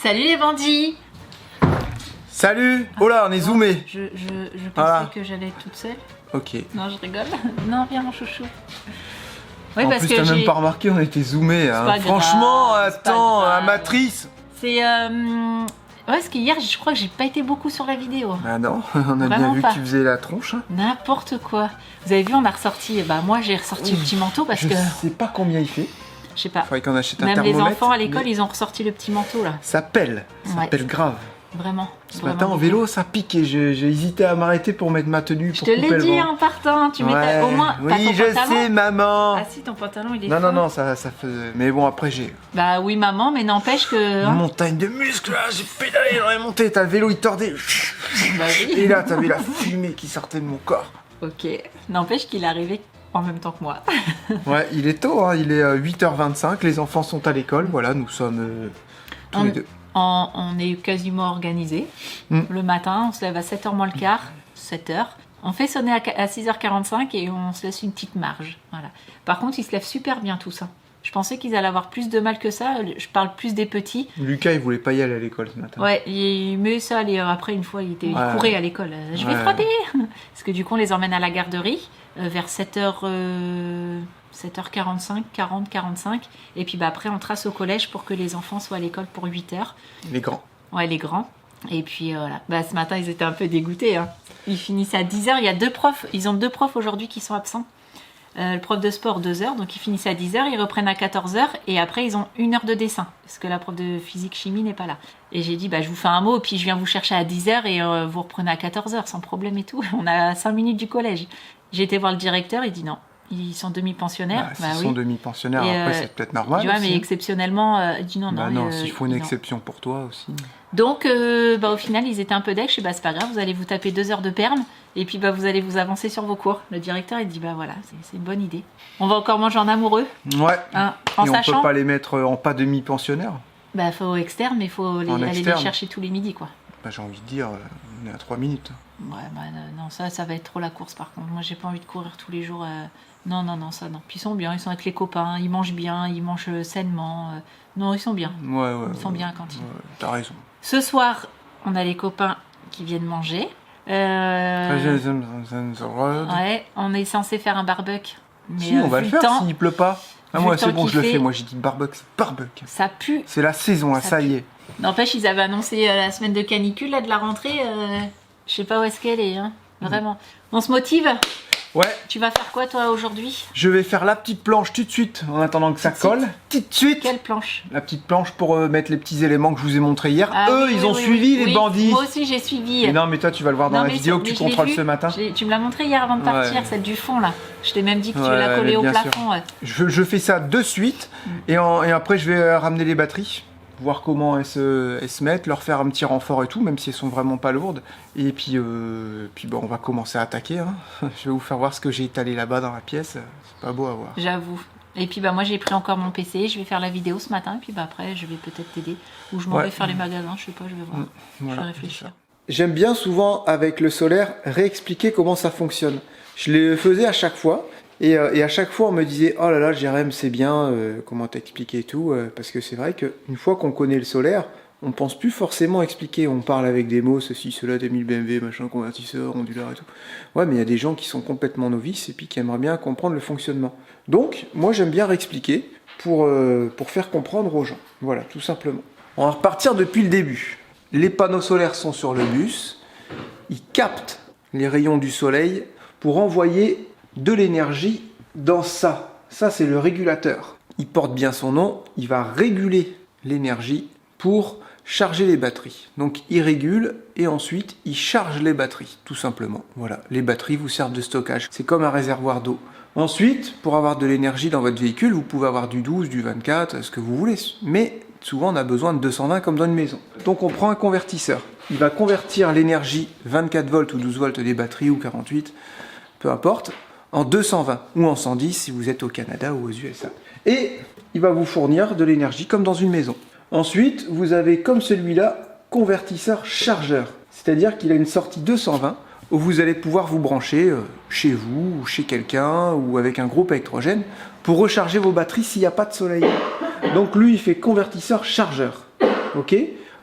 Salut les bandits. Salut. Oh là, on est zoomé. Je pensais que j'allais être toute seule. Ok. Non, je rigole. Non, viens mon chouchou. Oui, En parce plus, que t'as même pas remarqué, on était zoomé. Hein. pas Franchement, grave, c'est pas attends, grave. amatrice. C'est ouais, parce qu'hier, je crois que j'ai pas été beaucoup sur la vidéo. Ah non, on a bien Vraiment vu pas. que tu faisais la tronche. Hein. N'importe quoi. Vous avez vu, on a ressorti. Bah moi, j'ai ressorti le petit manteau parce Je que sais pas combien il fait. je sais pas. Faudrait qu'on achète un Même les thermomètre. enfants à l'école, mais ils ont ressorti le petit manteau là. ça pèle. Ça Ouais. pèle grave. Vraiment. Ce vraiment matin en bien. vélo, ça piquait. J'ai hésité à m'arrêter pour mettre ma tenue. Je pour te couper l'ai le dit vent. en partant. Tu mets Ouais. au moins. t'as Oui, ton je pantalon. sais, maman. Ah si, ton pantalon il est. Non, fou. non, non, ça faisait. Mais bon, après, j'ai Bah oui, maman, mais n'empêche que. une hein. montagne de muscles là. J'ai pédalé dans les montées. T'as le vélo, il tordait. Bah oui. Et là, t'avais la fumée qui sortait de mon corps. Ok. N'empêche qu'il est arrivé en même temps que moi. Ouais, il est tôt, hein, il est 8h25, les enfants sont à l'école, voilà, nous sommes tous les deux. On est quasiment organisé. Mm. Le matin, on se lève à 7h moins le quart, 7h. On fait sonner à 6h45 et on se laisse une petite marge. Voilà. Par contre, ils se lèvent super bien tous. Hein. Je pensais qu'ils allaient avoir plus de mal que ça. Je parle plus des petits. Lucas, il voulait pas y aller à l'école ce matin. Ouais, mais ça, après, une fois, il Ouais. courait à l'école. Je vais Ouais. frotter. Parce que du coup, on les emmène à la garderie vers 7h45, 40, 45. Et puis bah, après, on trace au collège pour que les enfants soient à l'école pour 8h. Les grands. Ouais, les grands. Et puis voilà. Bah, ce matin, ils étaient un peu dégoûtés. Hein. Ils finissent à 10h. Il y a deux profs. Ils ont deux profs aujourd'hui qui sont absents. Le prof de sport 2h, donc ils finissent à 10h, ils reprennent à 14h et après ils ont 1 heure de dessin parce que la prof de physique-chimie n'est pas là. Et j'ai dit, bah, je vous fais un mot, puis je viens vous chercher à 10h et vous reprenez à 14h sans problème et tout. On a 5 minutes du collège. J'ai été voir le directeur, il dit non, ils sont demi-pensionnaires. Bah, s'ils sont demi-pensionnaires, Et, après c'est peut-être normal. Tu vois, aussi. mais exceptionnellement, il dit non, Bah non. non, s'il faut une non. exception pour toi aussi. Donc, bah, au final, ils étaient un peu deck. Je dis, bah, c'est pas grave, vous allez vous taper 2 heures de perme et puis bah, vous allez vous avancer sur vos cours. Le directeur, il dit, bah voilà, c'est une bonne idée. On va encore manger en amoureux, Ouais. hein, en Et on sachant. peut pas les mettre en pas demi-pensionnaires. Bah, faut externe, mais faut En aller les externe. chercher tous les midis, quoi. Bah, j'ai envie de dire, on est à 3 minutes. Ouais, bah, non, ça va être trop la course, par contre. Moi, j'ai pas envie de courir tous les jours. Non, ça, non. Puis ils sont bien, ils sont avec les copains, ils mangent bien, ils mangent sainement. Non, ils sont bien. Ouais, Ils sont bien à la cantine. Ouais, t'as raison. Ce soir, on a les copains qui viennent manger. Ouais, on est censé faire un barbecue. Mais Si, on va le vu faire temps, s'il pleut pas. Ah, vu moi, le c'est temps bon, qu'il je le fait. fais. Moi, j'ai dit barbecue, c'est barbecue. ça pue. C'est la saison, là, Ça ça pue. y est. N'empêche, ils avaient annoncé la semaine de canicule là, de la rentrée. Je sais pas où est-ce qu'elle est, hein. Vraiment. On se motive. Ouais, Tu vas faire quoi toi aujourd'hui? je vais faire la petite planche tout de suite, en attendant que ça Tout de colle. Tout de suite. Quelle planche? La petite planche pour mettre les petits éléments que je vous ai montrés hier. Ah, Eux, oui, ils oui, ont oui, suivi, oui. les bandits. Moi aussi j'ai suivi. Mais non, mais toi, tu vas le voir dans Non, la mais vidéo mais que tu je l'ai contrôles vu. ce matin. Tu me l'as montré hier avant de partir, Ouais. celle du fond là. Je t'ai même dit que tu Ouais, la collais mais au bien plafond. Ouais. Je fais ça de suite. Et après, je vais ramener les batteries. Voir comment elles se mettent, leur faire un petit renfort et tout, même si elles sont vraiment pas lourdes. Et puis bon, on va commencer à attaquer. Hein. Je vais vous faire voir ce que j'ai étalé là-bas dans la pièce. C'est pas beau à voir. J'avoue. Et puis bah moi j'ai pris encore mon PC, je vais faire la vidéo ce matin, et puis bah après je vais peut-être t'aider. Ou je m'en Ouais. vais faire les magasins, je sais pas, je vais voir. Voilà. Je vais réfléchir. J'aime bien souvent, avec le solaire, réexpliquer comment ça fonctionne. Je le faisais à chaque fois. Et à chaque fois, on me disait « Oh là là, Jérém, c'est bien, comment t'expliquer et tout. Parce que c'est vrai qu'une fois qu'on connaît le solaire, on pense plus forcément expliquer. On parle avec des mots, ceci, cela, 2000 BMW, machin, convertisseur, onduleur et tout. Ouais, mais il y a des gens qui sont complètement novices et puis qui aimeraient bien comprendre le fonctionnement. Donc, moi, j'aime bien réexpliquer pour faire comprendre aux gens. Voilà, tout simplement. On va repartir depuis le début. Les panneaux solaires sont sur le bus. Ils captent les rayons du soleil pour envoyer de l'énergie dans ça. Ça, c'est le régulateur. Il porte bien son nom. Il va réguler l'énergie pour charger les batteries. Donc, il régule et ensuite, il charge les batteries, tout simplement. Voilà, les batteries vous servent de stockage. C'est comme un réservoir d'eau. Ensuite, pour avoir de l'énergie dans votre véhicule, vous pouvez avoir du 12, du 24, ce que vous voulez. Mais souvent, on a besoin de 220 comme dans une maison. Donc, on prend un convertisseur. Il va convertir l'énergie 24 volts ou 12 volts des batteries ou 48, peu importe, en 220 ou en 110 si vous êtes au Canada ou aux USA. Et il va vous fournir de l'énergie comme dans une maison. Ensuite, vous avez comme celui-là, convertisseur chargeur. C'est-à-dire qu'il a une sortie 220 où vous allez pouvoir vous brancher chez vous ou chez quelqu'un ou avec un groupe électrogène pour recharger vos batteries s'il n'y a pas de soleil. Donc lui, il fait convertisseur chargeur. Ok ?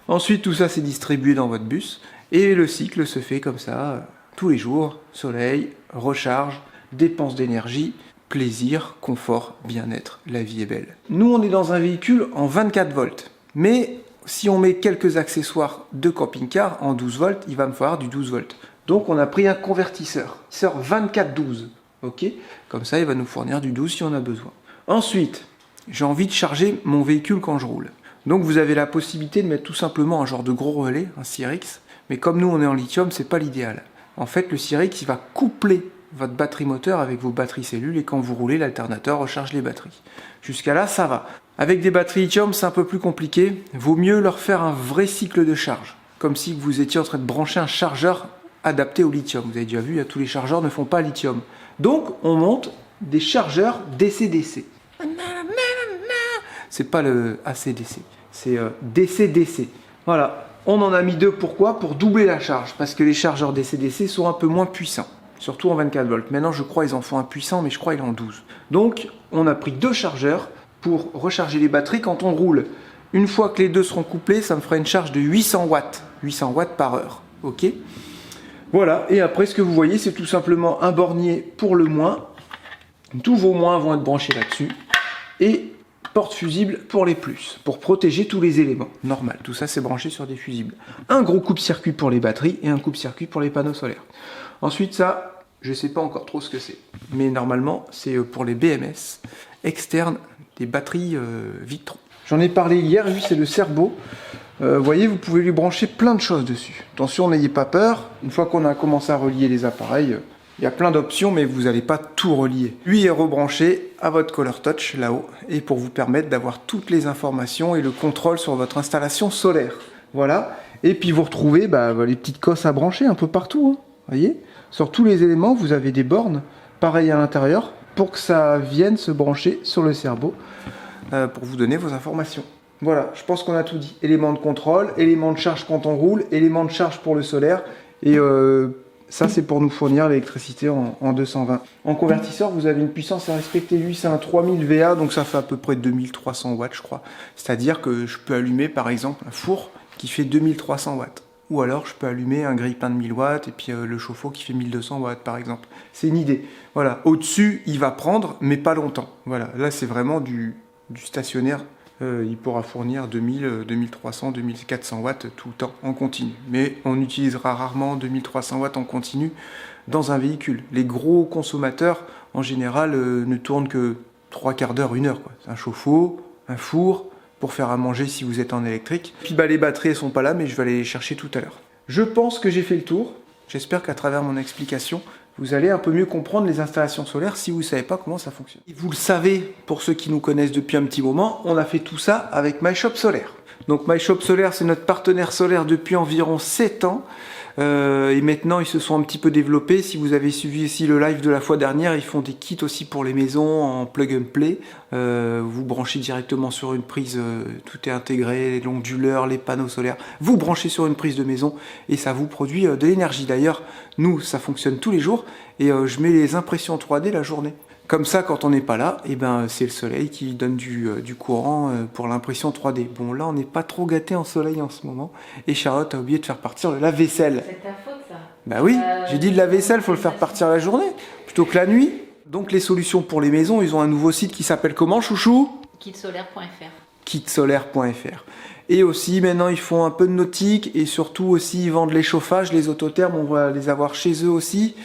Ensuite, tout ça c'est distribué dans votre bus et le cycle se fait comme ça tous les jours. Soleil, recharge, dépense d'énergie, plaisir, confort, bien-être, la vie est belle. Nous, on est dans un véhicule en 24 volts, mais si on met quelques accessoires de camping-car en 12 volts, il va me falloir du 12 volts. Donc, on a pris un convertisseur 24-12, ok? Comme ça, il va nous fournir du 12 si on a besoin. Ensuite, j'ai envie de charger mon véhicule quand je roule. Donc, vous avez la possibilité de mettre tout simplement un genre de gros relais, un Cyrix, mais comme nous, on est en lithium, c'est pas l'idéal. En fait, le Cyrix, il va coupler votre batterie moteur avec vos batteries cellules et quand vous roulez, l'alternateur recharge les batteries. Jusqu'à là, ça va. Avec des batteries lithium, c'est un peu plus compliqué. Vaut mieux leur faire un vrai cycle de charge. Comme si vous étiez en train de brancher un chargeur adapté au lithium. Vous avez déjà vu, tous les chargeurs ne font pas lithium. Donc, on monte des chargeurs DC-DC. C'est pas le AC-DC, c'est DC-DC. Voilà. On en a mis 2, pourquoi? Pour doubler la charge, parce que les chargeurs DC-DC sont un peu moins puissants, surtout en 24 volts. Maintenant, je crois ils en font un puissant, mais je crois il est en 12. Donc, on a pris 2 chargeurs pour recharger les batteries quand on roule. Une fois que les deux seront couplés, ça me fera une charge de 800 watts, 800 watts par heure. Ok? Voilà, et après, ce que vous voyez, c'est tout simplement un bornier pour le moins. Tous vos moins vont être branchés là-dessus. Et porte fusible pour les plus, pour protéger tous les éléments. Normal, tout ça c'est branché sur des fusibles. Un gros coupe-circuit pour les batteries et un coupe-circuit pour les panneaux solaires. Ensuite ça, je sais pas encore trop ce que c'est. Mais normalement c'est pour les BMS externes des batteries Victron. J'en ai parlé hier, lui c'est le Cerbo. Vous voyez, vous pouvez lui brancher plein de choses dessus. Attention, n'ayez pas peur. Une fois qu'on a commencé à relier les appareils, il y a plein d'options, mais vous n'allez pas tout relier. Lui est rebranché à votre Color Touch là-haut, et pour vous permettre d'avoir toutes les informations et le contrôle sur votre installation solaire. Voilà. Et puis vous retrouvez les petites cosses à brancher un peu partout. Hein. Voyez, sur tous les éléments, vous avez des bornes, pareil à l'intérieur, pour que ça vienne se brancher sur le Cerbo, pour vous donner vos informations. Voilà, je pense qu'on a tout dit. Éléments de contrôle, éléments de charge quand on roule, éléments de charge pour le solaire, et ça, c'est pour nous fournir l'électricité en 220. En convertisseur, vous avez une puissance à respecter. Lui, c'est un 3000 VA, donc ça fait à peu près 2300 watts, je crois. C'est-à-dire que je peux allumer, par exemple, un four qui fait 2300 watts. Ou alors, je peux allumer un grille-pain de 1000 watts et puis le chauffe-eau qui fait 1200 watts, par exemple. C'est une idée. Voilà. Au-dessus, il va prendre, mais pas longtemps. Voilà. Là, c'est vraiment du stationnaire. Il pourra fournir 2000, 2300, 2400 watts tout le temps en continu. Mais on utilisera rarement 2300 watts en continu dans un véhicule. Les gros consommateurs, en général, ne tournent que 3 quarts d'heure, 1 heure. Un chauffe-eau, un four, pour faire à manger si vous êtes en électrique. Puis les batteries, elles sont pas là, mais je vais aller les chercher tout à l'heure. Je pense que j'ai fait le tour. J'espère qu'à travers mon explication, vous allez un peu mieux comprendre les installations solaires si vous ne savez pas comment ça fonctionne. Et vous le savez, pour ceux qui nous connaissent depuis un petit moment, on a fait tout ça avec MyShop Solaire. Donc MyShop Solaire, c'est notre partenaire solaire depuis environ 7 ans. Et maintenant, ils se sont un petit peu développés. Si vous avez suivi ici le live de la fois dernière, ils font des kits aussi pour les maisons en plug and play. Vous branchez directement sur une prise, tout est intégré, l'onduleur, les panneaux solaires. Vous branchez sur une prise de maison et ça vous produit de l'énergie. D'ailleurs, nous, ça fonctionne tous les jours et je mets les impressions 3D la journée. Comme ça, quand on n'est pas là, c'est le soleil qui donne du courant pour l'impression 3D. Bon, là, on n'est pas trop gâté en soleil en ce moment. Et Charlotte a oublié de faire partir le lave-vaisselle. C'est ta faute, ça. Bah oui, j'ai dit le lave-vaisselle, faut le faire partir la journée, plutôt que la nuit. Donc les solutions pour les maisons, ils ont un nouveau site qui s'appelle comment, chouchou? Kitsolaire.fr. Kitsolaire.fr. Et aussi, maintenant, ils font un peu de nautique et surtout aussi, ils vendent les chauffages, les autothermes, on va les avoir chez eux aussi.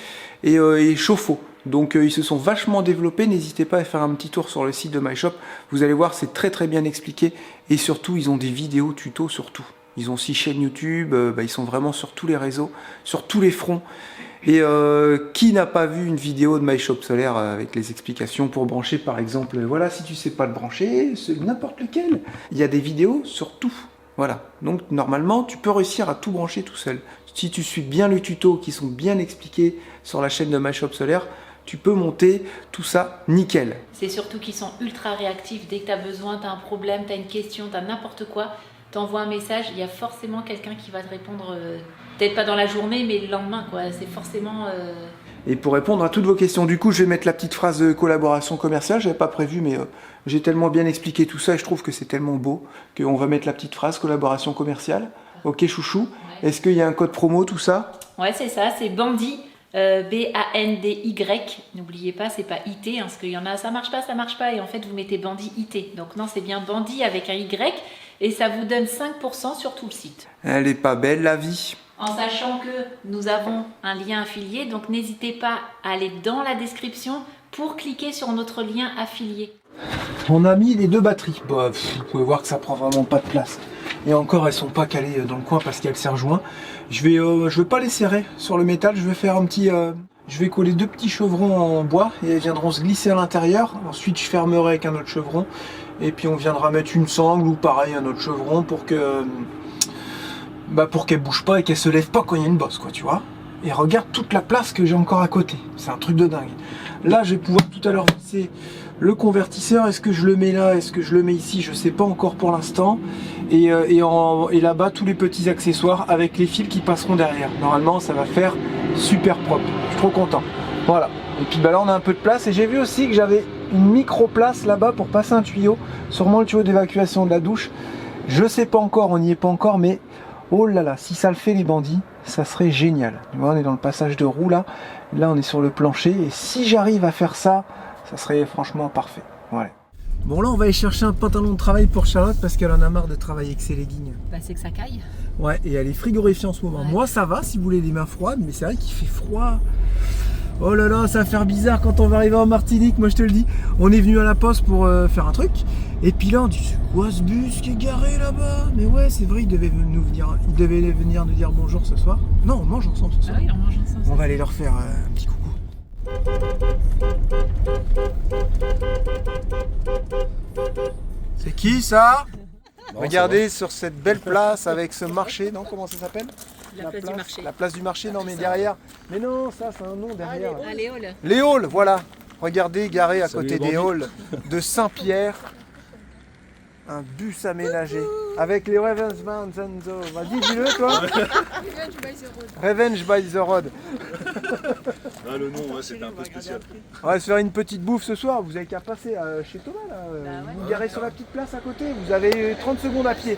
Et chauffe-eau. Donc ils se sont vachement développés, n'hésitez pas à faire un petit tour sur le site de MyShop, vous allez voir c'est très très bien expliqué et surtout ils ont des vidéos tutos sur tout. Ils ont aussi chaîne YouTube, ils sont vraiment sur tous les réseaux, sur tous les fronts. Et qui n'a pas vu une vidéo de MyShop Solaire avec les explications pour brancher par exemple, voilà si tu sais pas le brancher, c'est n'importe lequel. Il y a des vidéos sur tout. Voilà, donc normalement tu peux réussir à tout brancher tout seul. Si tu suis bien les tutos qui sont bien expliqués sur la chaîne de MyShop Solaire, tu peux monter tout ça nickel. C'est surtout qu'ils sont ultra réactifs. Dès que tu as besoin, tu as un problème, tu as une question, tu as n'importe quoi, tu envoies un message, il y a forcément quelqu'un qui va te répondre, peut-être pas dans la journée, mais le lendemain, quoi. C'est forcément... et pour répondre à toutes vos questions. Du coup, je vais mettre la petite phrase de collaboration commerciale. J'avais pas prévu, mais j'ai tellement bien expliqué tout ça et je trouve que c'est tellement beau qu'on va mettre la petite phrase collaboration commerciale. Ok, chouchou. Ouais. Est-ce qu'il y a un code promo, tout ça? Ouais, c'est ça, c'est Bandy. B-A-N-D-Y. N'oubliez pas, c'est pas IT, hein, parce qu'il y en a, ça marche pas, et en fait, vous mettez Bandy IT. Donc non, c'est bien Bandy avec un Y, et ça vous donne 5% sur tout le site. Elle est pas belle, la vie. En sachant que nous avons un lien affilié, donc n'hésitez pas à aller dans la description pour cliquer sur notre lien affilié. On a mis les 2 batteries. Bah, vous pouvez voir que ça prend vraiment pas de place. Et encore, elles sont pas calées dans le coin parce qu'elles se rejoignent. Je vais pas les serrer sur le métal. Je vais faire un petit, je vais coller 2 petits chevrons en bois et elles viendront se glisser à l'intérieur. Ensuite, je fermerai avec un autre chevron. Et puis, on viendra mettre une sangle ou pareil un autre chevron pour que, pour qu'elles bougent pas et qu'elles se lèvent pas quand il y a une bosse, quoi, tu vois. Et regarde toute la place que j'ai encore à côté. C'est un truc de dingue. Là, je vais pouvoir tout à l'heure visser le convertisseur. Est-ce que je le mets là? Est-ce que je le mets ici? Je sais pas encore pour l'instant. Et là-bas, tous les petits accessoires avec les fils qui passeront derrière. Normalement, ça va faire super propre. Je suis trop content. Voilà. Et puis là, on a un peu de place. Et j'ai vu aussi que j'avais une micro-place là-bas pour passer un tuyau. Sûrement le tuyau d'évacuation de la douche. Je sais pas encore, on n'y est pas encore, mais oh là là, si ça le fait les bandits, ça serait génial. Voilà, on est dans le passage de roue là. Là, on est sur le plancher. Et si j'arrive à faire ça, ça serait franchement parfait. Voilà. Bon, là, on va aller chercher un pantalon de travail pour Charlotte parce qu'elle en a marre de travailler avec ses leggings. Bah, c'est que ça caille. Ouais, et elle est frigorifiée en ce moment. Ouais. Moi, ça va si vous voulez les mains froides, mais c'est vrai qu'il fait froid. Oh là là, ça va faire bizarre quand on va arriver en Martinique, moi je te le dis. On est venu à la poste pour faire un truc. Et puis là, on dit, c'est quoi ce bus qui est garé là-bas? Mais ouais, c'est vrai, il devait venir nous dire bonjour ce soir. Non, on mange ensemble ce soir. Ah oui, on mange ensemble. On va aller leur faire un petit coucou. C'est qui ça? Bon, regardez sur cette belle place avec ce marché, non? Comment ça s'appelle? La place du marché. La place du marché, non mais derrière. Mais non, ça c'est un nom derrière. Ah, les halls. Les halls, voilà. Regardez, garé à côté des halls de Saint-Pierre. Un bus aménagé. Avec les Revenge Manzanzo. Vas-y, dis-le toi. Revenge by the Road. Ah, le nom, ouais, c'était un peu spécial. On va se faire une petite bouffe ce soir. Vous avez qu'à passer chez Thomas là. Vous garez sur la petite place à côté. Vous avez 30 secondes à pied.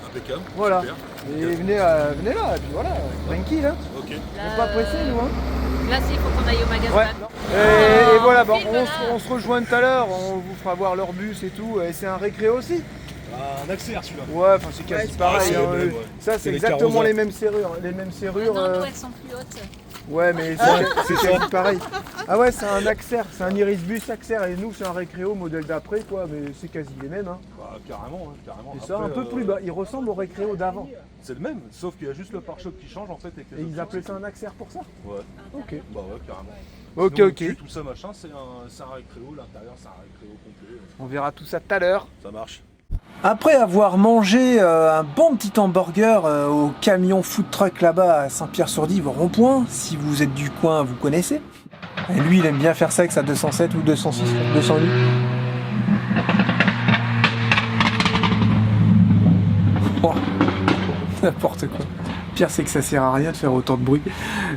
Impeccable. Voilà. Super. Et venez là, et puis voilà, tranquille. Hein. Ok. On n'est pas pressé nous. Hein. Là, il faut qu'on aille au magasin. Ouais. Et voilà, bon, on se rejoint tout à l'heure. On vous fera voir leur bus et tout. Et c'est un récréo aussi. Un accès celui-là. Ouais, enfin c'est quasi pareil. Hein, ouais. Ça c'est exactement les mêmes serrures. Les mêmes serrures. Non, elles sont plus hautes. Ouais, mais c'est quasi pareil. Ah ouais, c'est un Axer, c'est un Irisbus Axer. Et nous, c'est un récréo modèle d'après, quoi. Mais c'est quasi les mêmes. Hein. Bah, carrément, hein, carrément. C'est ça, un peu plus bas. Il ressemble au récréo d'avant. C'est le même, sauf qu'il y a juste le pare-choc qui change en fait. Et ils appelaient ça un Axer pour ça? Ouais. Ok. Bah ouais, carrément. Ok, sinon, ok. Tout ça machin, c'est un récréo. L'intérieur, c'est un récréo complet. On verra tout ça tout à l'heure. Ça marche. Après avoir mangé un bon petit hamburger au camion food truck là-bas à Saint-Pierre-sur-Dive au rond-point, si vous êtes du coin, vous connaissez. Et lui, il aime bien faire ça avec sa 207 ou 206, 208. Oh, n'importe quoi. Pire, c'est que ça sert à rien de faire autant de bruit.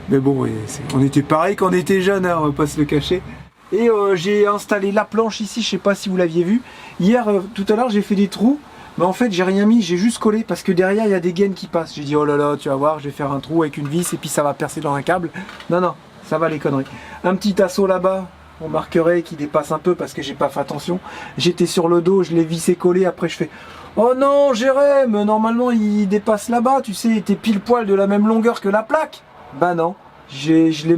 Mais bon, on était pareil quand on était jeunes, hein, on va pas se le cacher. Et j'ai installé la planche ici, je sais pas si vous l'aviez vu. Hier, tout à l'heure, j'ai fait des trous. Mais en fait, j'ai rien mis, j'ai juste collé parce que derrière, il y a des gaines qui passent. J'ai dit, oh là là, tu vas voir, je vais faire un trou avec une vis et puis ça va percer dans un câble. Non, non, ça va les conneries. Un petit assaut là-bas, on marquerait qui dépasse un peu parce que j'ai pas fait attention. J'étais sur le dos, je l'ai vissé collé, après je fais, oh non, Jérém, normalement il dépasse là-bas, tu sais, t'es pile poil de la même longueur que la plaque. Bah non. Je l'ai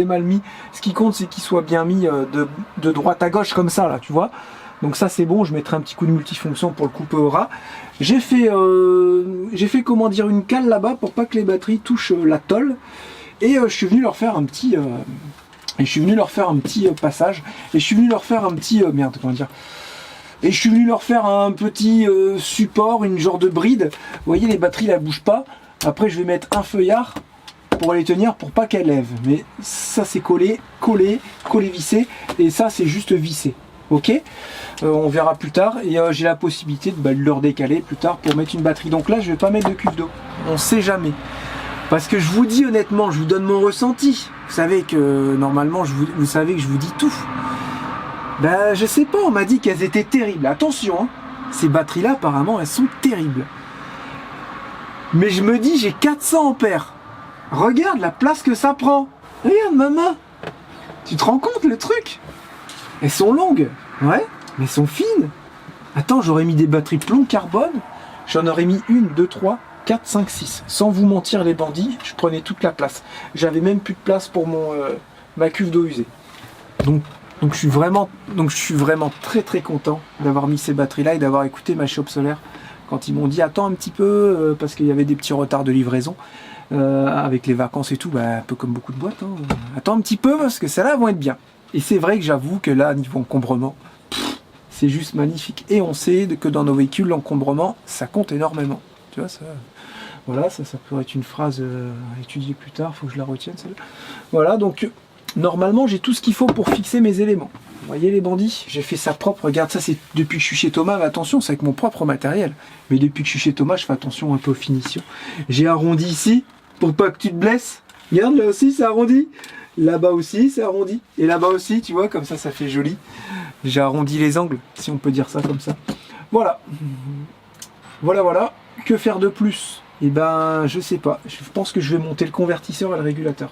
mal mis. Ce qui compte, c'est qu'il soit bien mis de droite à gauche comme ça, là, tu vois. Donc ça, c'est bon. Je mettrai un petit coup de multifonction pour le couper au ras. J'ai fait comment dire, une cale là-bas pour pas que les batteries touchent la tôle. Et je suis venu leur faire un petit passage. Et je suis venu leur faire un petit merde, comment dire. Et je suis venu leur faire un petit support, une genre de bride. Vous voyez, les batteries, là, bougent pas. Après, je vais mettre un feuillard pour les tenir pour pas qu'elles lèvent. Mais ça c'est collé, vissé, et ça c'est juste vissé. Ok, on verra plus tard, et j'ai la possibilité de leur décaler plus tard pour mettre une batterie. Donc là je vais pas mettre de cuve d'eau, on sait jamais. Parce que je vous dis honnêtement, je vous donne mon ressenti. Vous savez que normalement, vous savez que je vous dis tout. Ben, je sais pas, on m'a dit qu'elles étaient terribles. Attention, hein, ces batteries-là, apparemment, elles sont terribles. Mais je me dis, j'ai 400 ampères. Regarde la place que ça prend. Regarde, maman. Tu te rends compte, le truc? Elles sont longues, ouais, mais elles sont fines. Attends, j'aurais mis des batteries plomb carbone. J'en aurais mis 1, 2, 3, 4, 5, 6. Sans vous mentir, les bandits, je prenais toute la place. J'avais même plus de place pour ma cuve d'eau usée. Donc je suis vraiment très très content d'avoir mis ces batteries là et d'avoir écouté ma shop solaire quand ils m'ont dit attends un petit peu parce qu'il y avait des petits retards de livraison avec les vacances et tout, un peu comme beaucoup de boîtes, hein. Attends un petit peu parce que celles-là vont être bien. Et c'est vrai que j'avoue que là niveau encombrement, c'est juste magnifique. Et on sait que dans nos véhicules l'encombrement ça compte énormément. Tu vois ça. Voilà, ça pourrait être une phrase à étudier plus tard, faut que je la retienne celle-là. Voilà, donc normalement, j'ai tout ce qu'il faut pour fixer mes éléments. Vous voyez les bandits? J'ai fait ça propre. Regarde, ça c'est depuis que je suis chez Thomas. Mais attention, c'est avec mon propre matériel. Mais depuis que je suis chez Thomas, je fais attention un peu aux finitions. J'ai arrondi ici pour pas que tu te blesses. Regarde, là aussi c'est arrondi. Là-bas aussi c'est arrondi. Et là-bas aussi, tu vois, comme ça fait joli. J'ai arrondi les angles, si on peut dire ça comme ça. Voilà. Voilà. Que faire de plus? Eh ben, je sais pas. Je pense que je vais monter le convertisseur et le régulateur.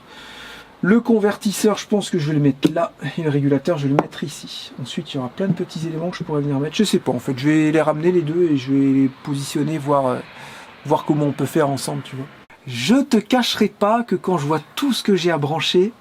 Le convertisseur, je pense que je vais le mettre là, et le régulateur, je vais le mettre ici. Ensuite, il y aura plein de petits éléments que je pourrais venir mettre. Je sais pas, en fait, je vais les ramener les deux et je vais les positionner, voir comment on peut faire ensemble, tu vois. Je te cacherai pas que quand je vois tout ce que j'ai à brancher,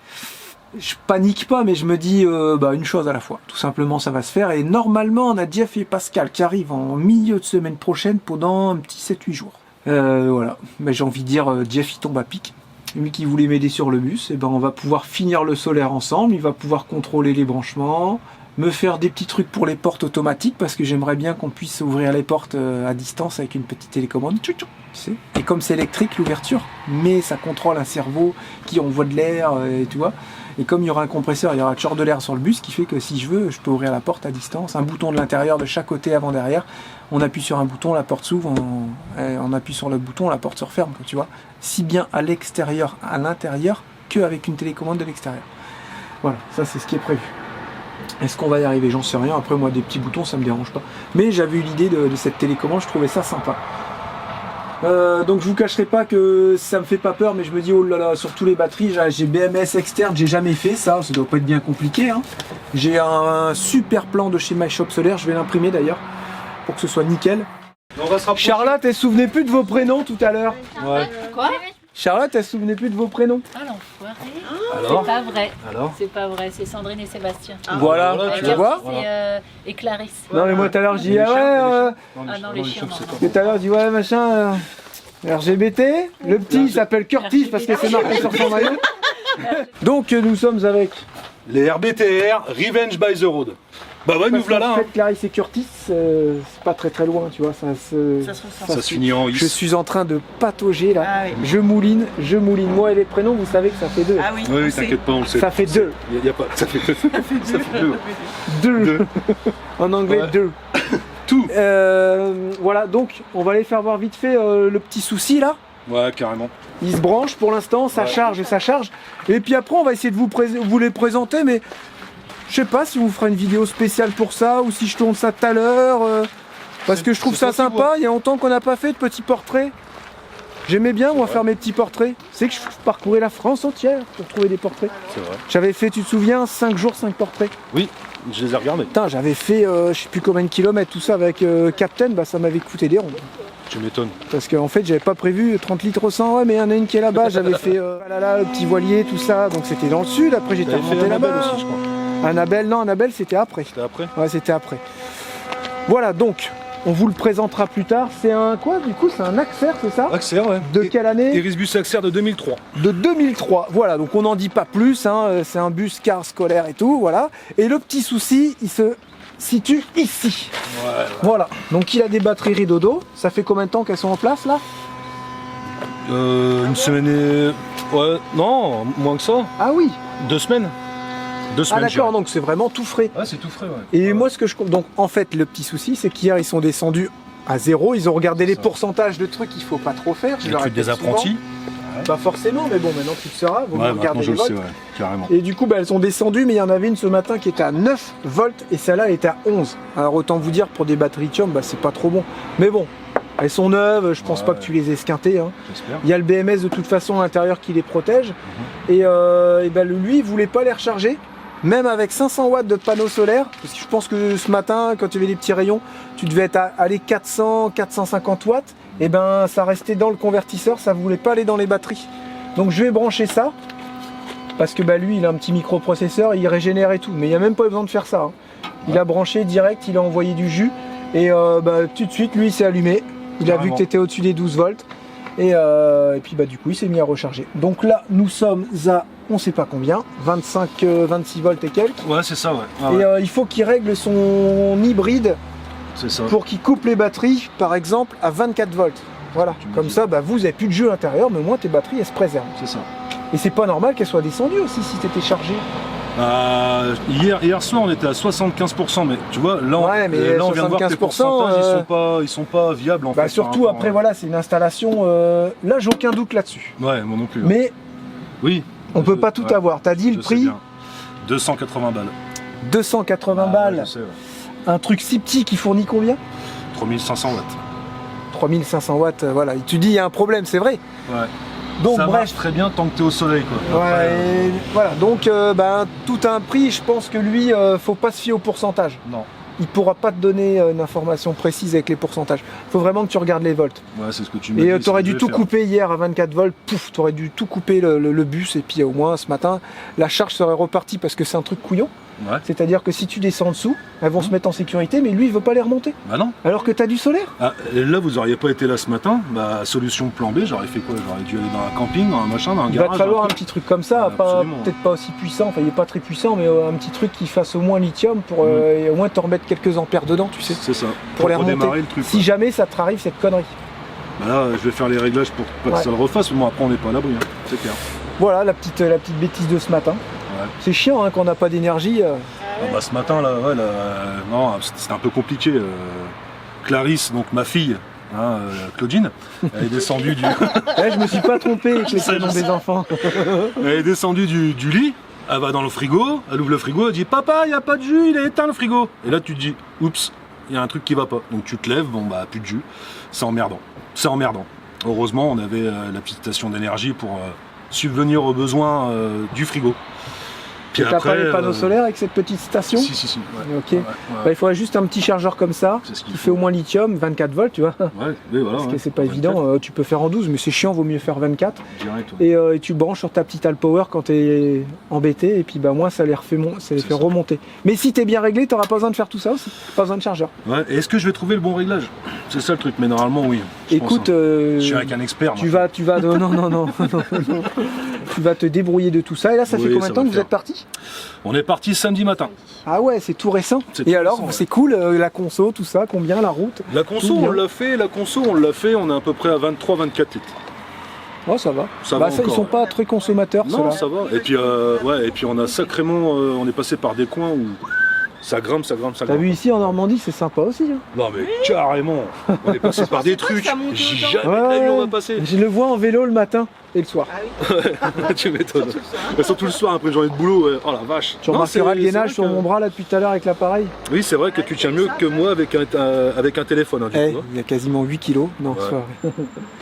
je panique pas, mais je me dis une chose à la fois. Tout simplement, ça va se faire. Et normalement, on a Jeff et Pascal qui arrivent en milieu de semaine prochaine pendant un petit 7-8 jours. Voilà, mais j'ai envie de dire, Jeff il tombe à pic. Lui qui voulait m'aider sur le bus, et on va pouvoir finir le solaire ensemble, il va pouvoir contrôler les branchements, me faire des petits trucs pour les portes automatiques, parce que j'aimerais bien qu'on puisse ouvrir les portes à distance avec une petite télécommande, tu sais. Et comme c'est électrique l'ouverture, mais ça contrôle un cerveau qui envoie de l'air, et tu vois. Et comme il y aura un compresseur, il y aura toujours de l'air sur le bus, qui fait que si je veux, je peux ouvrir la porte à distance, un bouton de l'intérieur de chaque côté avant-derrière, on appuie sur un bouton, la porte s'ouvre, on appuie sur le bouton, la porte se referme, tu vois. Si bien à l'extérieur, à l'intérieur, qu'avec une télécommande de l'extérieur. Voilà, ça c'est ce qui est prévu. Est-ce qu'on va y arriver? J'en sais rien. Après moi des petits boutons ça me dérange pas. Mais j'avais eu l'idée de cette télécommande, je trouvais ça sympa. Donc je vous cacherai pas que ça me fait pas peur, mais je me dis oh là là, sur tous les batteries, j'ai BMS externe, j'ai jamais fait ça doit pas être bien compliqué, hein. J'ai un super plan de chez My Shop Solaire, je vais l'imprimer d'ailleurs pour que ce soit nickel. On va se rapprocher. Charlotte, elle se souvenait plus de vos prénoms tout à l'heure. Ouais. Quoi? Charlotte, elle se souvenait plus de vos prénoms. Ah l'enfoiré. Alors C'est pas vrai. Alors C'est pas vrai, c'est Sandrine et Sébastien. Voilà, voilà, tu vois. Et Clarisse. Non mais moi tout à l'heure je dis Les ah chiens, ouais. Ah non, les chiens, non. Tout à l'heure je dis ouais machin. RGBT. Le petit il s'appelle Curtis parce que c'est marqué sur son maillot. Donc nous sommes avec. Les RBTR, Revenge by the Road. Bah ouais, nous voilà. En Hein. fait, Clarisse et Curtis, c'est pas très loin, tu vois. Ça Ça se finit en Je is. suis en train de patauger là. Ah oui. Je mouline. Moi et les prénoms, vous savez que ça fait deux. Ah oui, Oui, on sait. t'inquiète pas, on le sait. Ça fait deux. Y a pas. Ça fait deux. Ça fait deux. Deux. En anglais, Ouais. deux. Tout. Voilà, donc on va aller faire voir vite fait le petit souci là. Ouais, carrément. Il se branche pour l'instant, ça Ouais. charge et ça charge. Et puis après, on va essayer de vous les présenter, mais je sais pas si on vous fera une vidéo spéciale pour ça ou si je tourne ça tout à l'heure. Parce que je trouve c'est ça toi qui sympa. vois. Il y a longtemps qu'on n'a pas fait de petits portraits. J'aimais bien, moi, vrai. faire mes petits portraits. C'est que je parcourais la France entière pour trouver des portraits. C'est vrai. J'avais fait, tu te souviens, 5 jours, 5 portraits. Oui, je les ai regardés. Putain, j'avais fait, je sais plus combien de kilomètres, tout ça avec Captain, bah ça m'avait coûté des ronds. Tu m'étonnes. Parce qu'en fait, j'avais pas prévu 30 litres au 100, ouais, mais il y en a une qui est là-bas. J'avais fait le petit voilier, tout ça, donc c'était dans le sud. Après, j'étais T'avais fait remonté Annabelle là-bas. aussi, je crois. Annabelle, non, Annabelle, c'était après. C'était après. Ouais, c'était après. Voilà, donc, on vous le présentera plus tard. C'est un quoi, du coup? C'est un Axer, c'est ça? Axer, ouais. De quelle année? Irisbus Axer de 2003. De 2003. Voilà, donc on n'en dit pas plus. Hein. C'est un bus car scolaire et tout, voilà. Et le petit souci, il se situe ici. Ouais. Voilà, donc il a des batteries Ridodo. Ça fait combien de temps qu'elles sont en place là? Une semaine et... Ouais, non, moins que ça. Ah oui. 2 semaines. 2 Ah semaines. d'accord, donc c'est vraiment tout frais. Ouais, c'est tout frais, ouais. Et Ouais. moi ce que je... Donc en fait le petit souci c'est qu'hier ils sont descendus à 0. Ils ont regardé les Ça. pourcentages de trucs qu'il faut pas trop faire. Je Le leur truc des répète souvent. apprentis. Pas forcément, mais bon, maintenant tu le sauras, vous Ouais, maintenant regardez je les le sais, volts. ouais, carrément. Et du coup, elles sont descendues, mais il y en avait une ce matin qui était à 9 volts et celle-là elle était à 11. Alors autant vous dire, pour des batteries lithium, c'est pas trop bon. Mais bon, elles sont neuves, je pense pas que tu les aies esquintées. Hein. J'espère. Il y a le BMS de toute façon à l'intérieur qui les protège. Et lui, il voulait pas les recharger. Même avec 500 watts de panneaux solaires, parce que je pense que ce matin, quand tu avais les petits rayons, tu devais être à aller 400, 450 watts, et ben ça restait dans le convertisseur, ça voulait pas aller dans les batteries. Donc je vais brancher ça, parce que lui il a un petit microprocesseur, il régénère et tout, mais il n'y a même pas besoin de faire ça. Hein. Il a branché direct, il a envoyé du jus, et tout de suite lui il s'est allumé, il a vu que tu étais au-dessus des 12 volts, et puis du coup il s'est mis à recharger. Donc là nous sommes à on sait pas combien, 25, 26 volts et quelques. Ouais, c'est ça, ouais. Ah, Et ouais. il faut qu'il règle son hybride C'est ça. pour qu'il coupe les batteries, par exemple, à 24 volts. Voilà, comme ça, vous n'avez plus de jeu à l'intérieur, mais au moins tes batteries, elles se préservent. C'est ça. Et c'est pas normal qu'elles soient descendues aussi si tu étais chargé. Hier soir, on était à 75%, mais tu vois, là, Ouais, mais là on vient de voir que les 75%, pourcentages, ils sont pas viables en fait. Surtout par rapport après, voilà, c'est une installation. Là, j'ai aucun doute là-dessus. Ouais, moi non plus. hein. Mais Oui. on peut pas tout avoir. T'as dit le Je sais prix, bien. 280 balles. 280 Ah, balles. je sais, ouais. Un truc si petit qui fournit combien 3500 watts. 3500 watts, voilà. Et tu dis, il y a un problème, c'est vrai. Ouais. Donc, ça bref. marche très bien tant que t'es au soleil, quoi. Ouais, Après, et voilà, donc tout un prix, je pense que lui, faut pas se fier au pourcentage. Non. Il pourra pas te donner une information précise avec les pourcentages. Faut vraiment que tu regardes les volts. Ouais, c'est ce que tu me Et dis. tu aurais c'est ce dû que je tout vais faire. couper hier à 24 volts, pouf, tu aurais dû tout couper le bus et puis au moins ce matin, la charge serait repartie parce que c'est un truc couillon. Ouais. C'est-à-dire que si tu descends en dessous, elles vont se mettre en sécurité, mais lui, il veut pas les remonter. Bah non. Alors que tu as du solaire. Ah, et là, vous auriez pas été là ce matin. Bah, solution plan B, j'aurais fait quoi? J'aurais dû aller dans un camping, dans un machin, dans un Il garage. va te falloir un truc. petit truc comme ça, Absolument. peut-être pas aussi puissant, enfin il est pas très puissant, mais un petit truc qui fasse au moins lithium pour et au moins te remettre quelques ampères dedans, tu sais, C'est ça. pour les redémarrer remonter. le truc. Si jamais ça te arrive cette connerie. Bah là, je vais faire les réglages pour pas que Ouais. ça le refasse, mais bon, après, on n'est pas à l'abri, hein. C'est clair. Voilà la petite bêtise de ce matin. Ouais. C'est chiant hein, qu'on n'a pas d'énergie. Ah bah, ce matin, là, ouais, non, c'était un peu compliqué. Clarisse, donc ma fille, hein, Claudine, elle est descendue du. Je me suis pas trompé avec les sais, prénoms je sais. des enfants. Elle est descendue du lit, elle va dans le frigo, elle ouvre le frigo, elle dit papa, il n'y a pas de jus, il est éteint le frigo. Et là tu te dis oups, il y a un truc qui va pas. Donc tu te lèves, bon bah plus de jus, c'est emmerdant. C'est emmerdant. Heureusement on avait la petite station d'énergie pour subvenir aux besoins du frigo. Puis T'as pas les panneaux solaires avec cette petite station? Si, ouais. Ok. Ouais, Il faudrait juste un petit chargeur comme ça, C'est ce qu'il qui faut. fait au moins lithium, 24 volts, tu vois. Ouais, oui, voilà. Parce que ouais. c'est pas 24, évident, tu peux faire en 12, mais c'est chiant, vaut mieux faire 24. direct, ouais. Et tu branches sur ta petite Alpower quand t'es embêté, et puis moi ça les refait ça les C'est fait ça. remonter. Mais si t'es bien réglé, t'auras pas besoin de faire tout ça aussi, pas besoin de chargeur. Ouais, et est-ce que je vais trouver le bon réglage? C'est ça le truc, mais normalement oui. je pense, Écoute, hein. Je suis avec un expert. tu moi. vas, non, tu vas te débrouiller de tout ça. Et là, ça Oui, fait combien ça de temps va que vous faire. êtes parti? On est parti samedi matin. Ah ouais, c'est tout récent. C'est Et tout alors, récent, ouais. c'est cool, la conso, tout ça, combien la route? La conso, Tout bien. on l'a fait, on est à peu près à 23-24 litres. Oh, ça va. Ça va Ils encore, sont ouais. pas très consommateurs, Non, ceux-là. ça va. Et puis on a sacrément, on est passé par des coins où ça grimpe. T'as vu ici en Normandie, c'est sympa aussi. Hein. Non mais carrément, on est passé par des trucs. ça monte Jamais autant. de la vie on va passer. Je le vois en vélo le matin et le soir. Tu m'étonnes. Et surtout le soir après une journée de boulot. Ouais. Oh la vache. Tu Non, remarqueras le c'est gainage vrai sur que- mon bras là depuis tout à l'heure avec l'appareil. Oui, c'est vrai que tu tiens mieux que moi avec un téléphone. Hein, du coup, hein. Il y a quasiment 8 kilos. Non, Ouais. c'est pas vrai.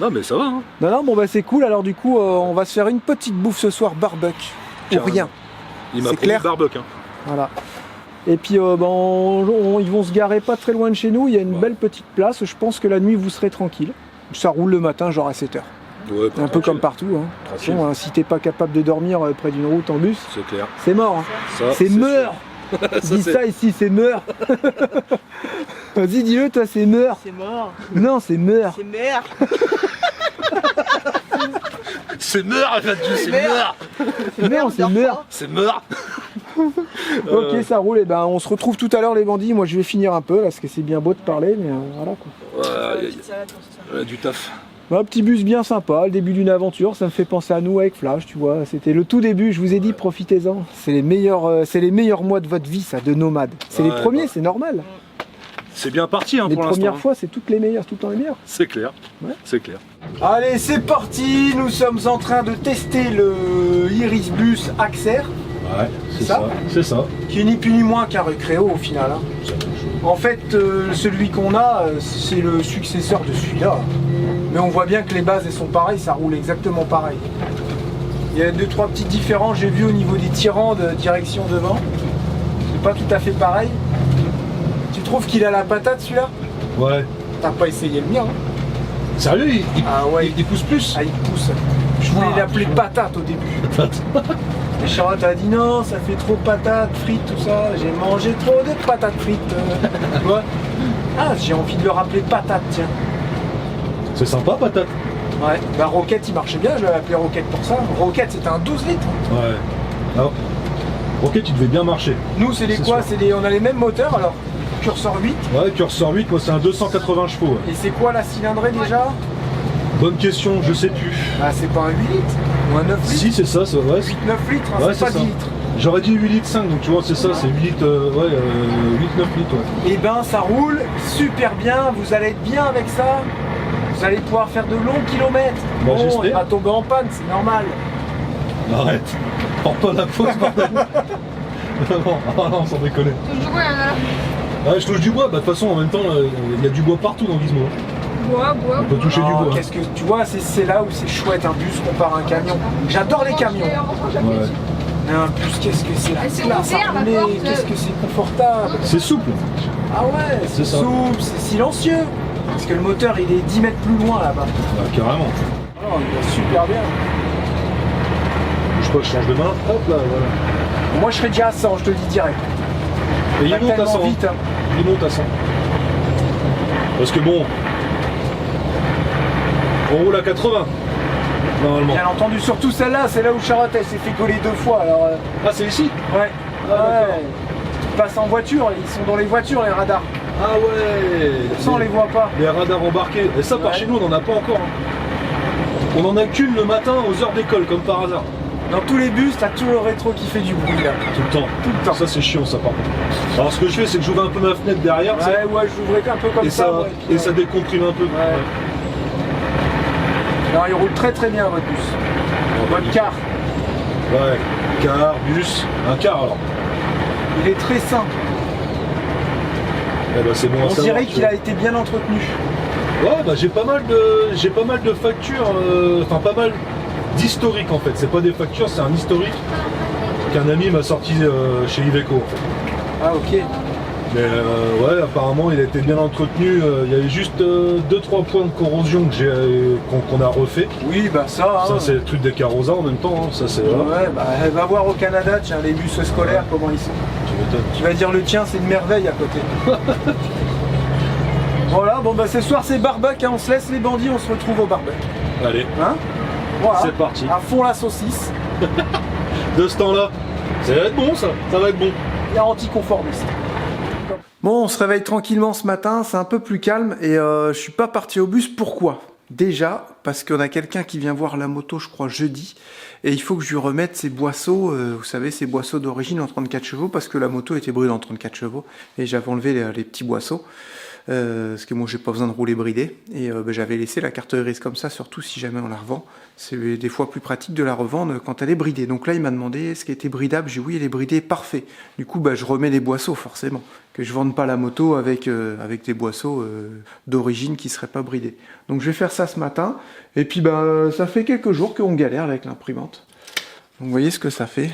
Non mais ça va. Hein. Non, bon bah c'est cool. Alors du coup, on va se faire une petite bouffe ce soir, barbecue. Pour Carrément. rien. Il m'a C'est promis clair. barbecue. Hein. Voilà. Et puis ils vont se garer pas très loin de chez nous. Il y a une Ouais. belle petite place. Je pense que la nuit vous serez tranquille. Ça roule le matin, genre à 7h. Ouais, Un peu comme partout. Hein. Tranquille. Attention, hein, si t'es pas capable de dormir près d'une route en bus, C'est clair. c'est mort. Hein. Ça, C'est meurs. sûr. Dis ça ici, c'est meurs. Vas-y, dis-le, toi, c'est meurs. C'est mort, Non, c'est meurs. c'est merde. C'est meurs, c'est meurs. C'est meurs, c'est meurs. C'est meurs. Ok, ça roule. Et ben, on se retrouve tout à l'heure, les bandits. Moi, je vais finir un peu parce que c'est bien beau de parler, mais voilà quoi. Du taf. Un petit bus bien sympa, le début d'une aventure. Ça me fait penser à nous avec Flash, tu vois. C'était le tout début. Je vous ai dit, profitez-en. C'est les meilleurs mois de votre vie, ça, de nomade. C'est les Ouais, premiers, bah. c'est normal. C'est bien parti hein, Les pour l'instant. premières hein. fois, c'est toutes les meilleures, tout le temps les meilleures. C'est clair. Ouais. C'est clair. Allez, c'est parti. Nous sommes en train de tester le Iris Bus Axer, Ouais, c'est Ça ça. C'est ça. qui est ni plus ni moins qu'un Recreo au final. Hein. C'est la même chose. En fait, celui qu'on a, c'est le successeur de celui-là. Mais on voit bien que les bases, elles sont pareilles, ça roule exactement pareil. Il y a 2-3 petites différences, j'ai vu au niveau des tirants de direction devant. C'est pas tout à fait pareil. Tu trouves qu'il a la patate celui-là? Ouais. T'as pas essayé le mien, hein? Sérieux, Ah ouais. il pousse plus. Ah, il pousse. Je voulais Ah, l'appeler patate au début. Et Charlotte a dit non, ça fait trop patate, frites, tout ça. J'ai mangé trop de patates frites. Tu vois? Ah, j'ai envie de le rappeler patate, tiens. C'est sympa, patate. Ouais. Bah Rocket, il marchait bien, je l'avais appelé Rocket pour ça. Rocket, c'était un 12 litres. Ouais. Alors, Rocket, il devait bien marcher. Nous, c'est les C'est quoi? sûr. On a les mêmes moteurs, alors. Cursor 8. Ouais, Cursor 8, moi c'est un 280 chevaux. Ouais. Et c'est quoi la cylindrée déjà? Bonne question, je sais plus. Ah, c'est pas un 8 litres ou un 9 litres? Si, c'est ça, ouais. 8-9 litres, hein, Ouais, c'est pas ça. 10 litres. J'aurais dit 8 litres 5, donc tu vois, c'est ça, c'est 8 litres, 8-9 litres, ouais. Et ben, ça roule super bien, vous allez être bien avec ça. Vous allez pouvoir faire de longs kilomètres. Bah, Bon, j'espère. il va tomber en panne, c'est normal. Arrête, prends pas la pause, bordel. Non, ah non, sans déconner. Ouais, je touche du bois, bah de toute façon, en même temps, il y a du bois partout dans Gizmo. Bois. On peut toucher du Oh, bois. qu'est-ce que tu vois, c'est là où c'est chouette un bus comparé à un camion. J'adore les camions. Ouais. Mais un bus, qu'est-ce que c'est la Ah, c'est classe à ouvert, la rouler, porte. qu'est-ce que c'est confortable. C'est souple. Ah ouais, c'est C'est ça. souple, c'est silencieux. Parce que le moteur, il est 10 mètres plus loin là-bas. Ouais, carrément. Oh, il va super bien. Je sais pas, je change de main. Hop là, voilà. Moi, je serais déjà à 100, je te le dis direct. Et il Va monte à tellement 100. vite, hein. Il monte à 100. Parce que bon, on roule à 80. Normalement. Bien entendu, surtout celle-là, c'est là où Charlotte elle s'est fait coller 2 fois. Alors, Ah, c'est ici? ouais. Ah, d'accord. Ils passent en voiture, ils sont dans les voitures, les radars. Ah ouais. Ça, on les voit pas. Les radars embarqués. Et ça, par Ouais. chez nous, on n'en a pas encore. Hein. On en a qu'une le matin aux heures d'école, comme par hasard. Dans tous les bus, t'as toujours le rétro qui fait du bruit là. Tout le temps. Tout le temps. Ça, c'est chiant, ça, par contre. Alors, ce que je fais, c'est que j'ouvre un peu ma fenêtre derrière. tu sais, Ouais, je l'ouvrais un peu comme et ça. ça, ouais. et ça décomprime un peu. Ouais. Alors, il roule très très bien votre bus. Votre car, Ouais. Car, bus. Un car, alors. il est très sain. Eh ben, c'est bon à On savoir, dirait tu qu'il vois. a été bien entretenu. Ouais, bah j'ai pas mal de factures, enfin pas mal d'historique en fait. C'est pas des factures, c'est un historique qu'un ami m'a sorti chez Iveco en fait. Ah ok. Mais ouais, apparemment il a été bien entretenu. Il y avait juste 2-3 points de corrosion que qu'on a refait. Oui, bah ça. Hein. Ça c'est le truc des carrossas en même temps. Hein. Ça c'est Ouais, bah elle va voir au Canada, tiens, les bus scolaires, comment ils sont. Tu m'étonnes. Tu vas dire le tien, c'est une merveille à côté. Voilà, bon bah ce soir c'est barbecue, hein. On se laisse les bandits, on se retrouve au barbecue. Allez, Hein? Voilà. c'est parti. À fond la saucisse, De ce temps-là, ça va être bon ça. Ça va être bon. garantie conformiste. Bon, on se réveille tranquillement ce matin, c'est un peu plus calme et je suis pas parti au bus. Pourquoi? Déjà, parce qu'on a quelqu'un qui vient voir la moto, je crois, jeudi, et il faut que je lui remette ses boisseaux, vous savez, ses boisseaux d'origine en 34 chevaux, parce que la moto était brûlée en 34 chevaux, et j'avais enlevé les petits boisseaux, parce que moi j'ai pas besoin de rouler bridé, et j'avais laissé la carte grise comme ça, surtout si jamais on la revend. C'est des fois plus pratique de la revendre quand elle est bridée. Donc là, il m'a demandé ce qui était bridable. J'ai dit oui, elle est bridée, parfait. Du coup, je remets les boisseaux, forcément. Que je vende pas la moto avec des boisseaux d'origine qui seraient pas bridés. Donc je vais faire ça ce matin. Et puis, ça fait quelques jours qu'on galère avec l'imprimante. Donc vous voyez ce que ça fait.